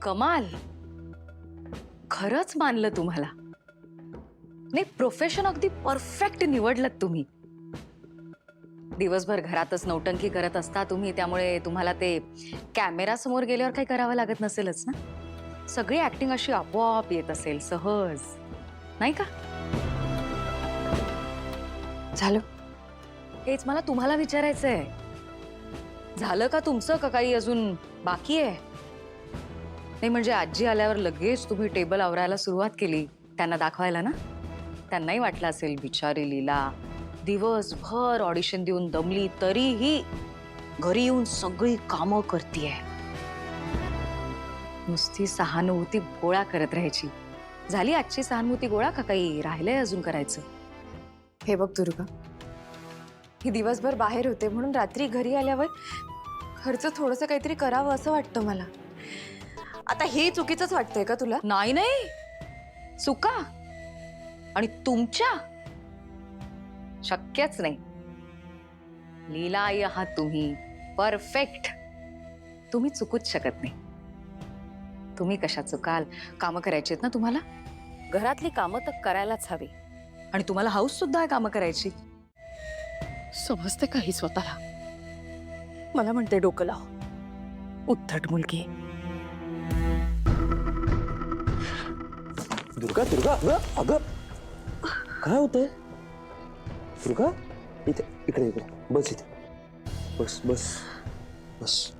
कमाल. खरंच मानलं तुम्हाला. नाही, प्रोफेशन अगदी परफेक्ट निवडलं तुम्ही. दिवसभर घरातच नौटंकी करत असता तुम्ही, त्यामुळे तुम्हाला ते कॅमेरा समोर गेल्यावर काही करावं लागत नसेलच ना. सगळी ऍक्टिंग अशी आपोआप येत असेल, सहज, नाही का? झालं. हेच मला तुम्हाला विचारायचंय. झालं का तुमचं, का काही अजून बाकी आहे? नाही म्हणजे आजी आल्यावर लगेच तुम्ही टेबल आवरायला सुरुवात केली त्यांना दाखवायला ना. त्यांनाही वाटलं असेल बिचारी लीला दिवसभर ऑडिशन देऊन दमली तरीही घरी येऊन सगळी कामं करतीये. नुसती सहानुभूती गोळा करत राहायची. झाली आजची सहानुभूती गोळा, का काही राहिलंय अजून करायचं? हे बघ दुर्गा, ही दिवसभर बाहेर होते म्हणून रात्री घरी आल्यावर घरचं थोडंसं काहीतरी करावं असं वाटतं मला. आता हे चुकीचंच वाटतंय का तुला? नाही नाही, चुका आणि तुमच्या शक्यच नाही. लीला आई आहात तुम्ही, परफेक्ट. तुम्ही चुकूच शकत नाही. तुम्ही कशा चुकाल? कामं करायची आहेत ना तुम्हाला. घरातली कामं तर करायलाच हवी. आणि तुम्हाला हाऊस सुद्धा आहे कामं करायची. समजते काही स्वतःला. मला म्हणते डोकं लाव, उद्धट मुलगी. दुर्गा दुर्गा अगं अगं काय होतंय? दुर्गा इथे, इकडे इकडे बस, इथे बस बस बस.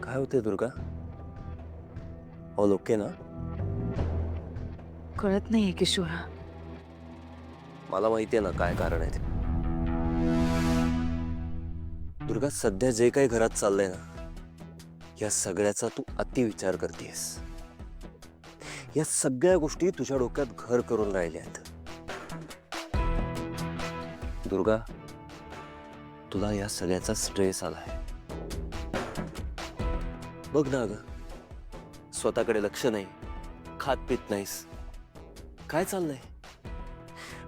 काय होते दुर्गा? ऑल ओके ना? कळत नाहीये किशोरा. मला माहितीये ना काय कारण आहे ते. दुर्गा, सध्या जे काही घरात चाललंय ना, या सगळ्याचा तू अति विचार करतेस. या सगळ्या गोष्टी तुझ्या डोक्यात घर करून राहिल्या आहेत. दुर्गा, तुला या सगळ्याचा स्ट्रेस आलाय. बघ ना ग, स्वतःकडे लक्ष नाही, खात पित नाहीस, काय चाललंय?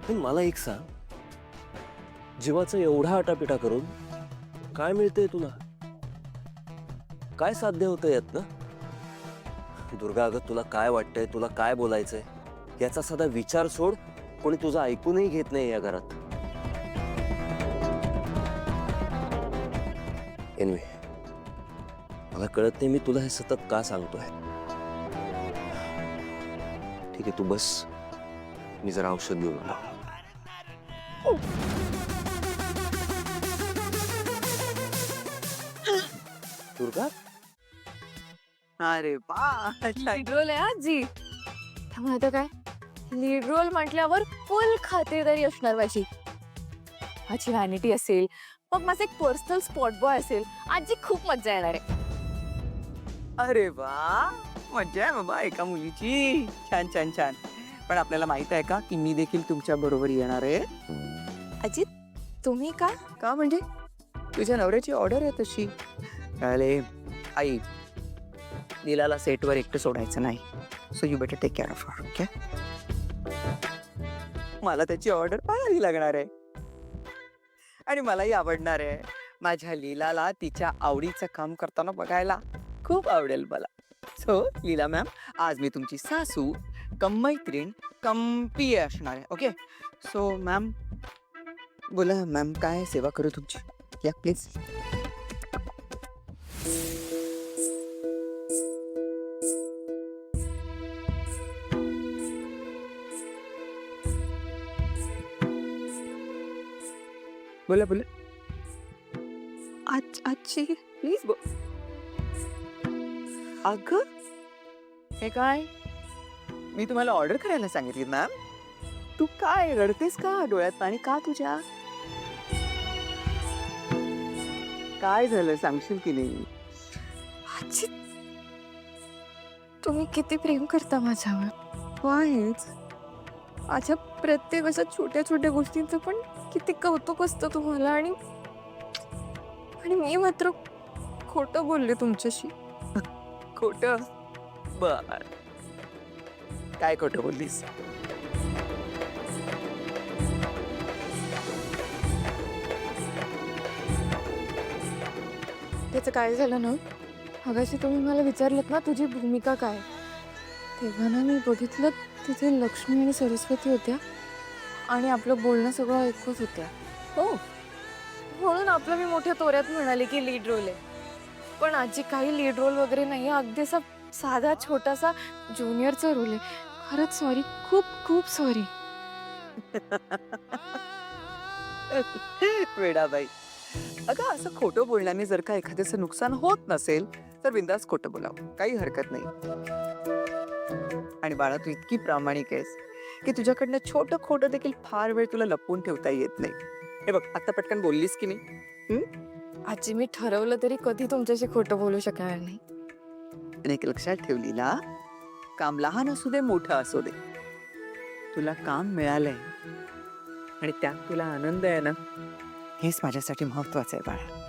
पण मला एक सांग, जीवाचा एवढा आटापिटा करून काय मिळतंय तुला? काय साध्य होतं यात ना? दुर्गा अगं, तुला काय वाटतंय, तुला काय बोलायचंय याचा साधा विचार सोड. कोणी तुझं ऐकूनही घेत नाही या घरात. एनिवे, मला कळत नाही मी तुला हे सतत का सांगतोय. ठीक आहे, तू बस, मी जरा औषध घेऊन आलो. दुर्गा, अरे वा, लीड रोल आहे आजी. त्यामुळे आता काय, लीड रोल म्हटल्यावर फुल खातेदारी असणार माझी. माझी व्हॅनिटी असेल, मग माझा एक पर्सनल स्पॉट बॉय असेल. आजी खूप मजा येणार आहे. अरे वा, मज्जा आहे बाबा एका मुलीची. छान छान छान. पण आपल्याला माहित आहे का की मी देखील तुमच्या बरोबर येणार आहे? आजी तुम्ही का? का म्हणजे तुझ्या नवऱ्याची ऑर्डर आहे तशी. अरे आई, लीलाला सेटवर एकटं सोडायचं नाही. So you better take care of her, okay? मला त्याची ऑर्डर पाहावी लागणार आहे आणि मलाही आवडणार आहे. माझ्या लीलाला तिच्या आवडीचं काम करताना बघायला खूप आवडेल मला. सो लीला मॅम, आज मी तुमची सासू कम मैत्रीण कम पी असणार आहे, ओके? सो मॅम, बोला मॅम, काय सेवा करू तुमची? या प्लीज. बोला बोला. आजी प्लीज बोल. अगं, हे काय? मी तुम्हाला ऑर्डर करायला सांगितली मॅम. तू काय रडतेस का? डोळ्यात पाणी का तुझ्या? काय झालं सांगशील की नाही? आजी तुम्ही किती प्रेम करता माझ्यावर. काहीच. माझ्या प्रत्येक अशा छोट्या छोट्या गोष्टींचं पण किती कौतुक असतं तुम्हाला. आणि आणि मी मात्र खोटं बोलले तुमच्याशी. खोट? बर, काय खोटं बोललीस? त्याचं काय झालं ना, मगाशी तुम्ही मला विचारलं ना तुझी भूमिका काय, तेव्हा ना मी बघितलं तिथे लक्ष्मी आणि सरस्वती होत्या आणि आपलं बोलणं सगळं ऐकत होत्या. हो, म्हणून आपलं मी मोठ्या तोऱ्यात म्हणाले की लीड रोल आहे. पण आजी काही लीड रोल वगैरे नाही, अगदी असा साधा छोटासा ज्युनियरचा रोल आहे. खरंच सॉरी, खूप खूप सॉरी. वेडाबाई, अगं असं खोटं बोलण्याने जर का एखाद्याचं नुकसान होत नसेल तर बिंदास खोटं बोलावं, काही हरकत नाही. आणि बाळा, तू इतकी प्रामाणिक आहेस की तुझ्याकडनं छोटं खोटं देखील फार वेळ तुला लपवून ठेवता येत नाही. हे बघ, आता पटकन बोललीस की नाही. आजी, मी ठरवलं तरी कधी तुमच्याशी खोटं बोलू शकणार नाही. आणि एक लक्षात ठेवलीला, काम लहान असू दे मोठं असू दे, तुला काम मिळालंय आणि त्यात तुला आनंद आहे ना, हेच माझ्यासाठी महत्वाचं आहे बाळा.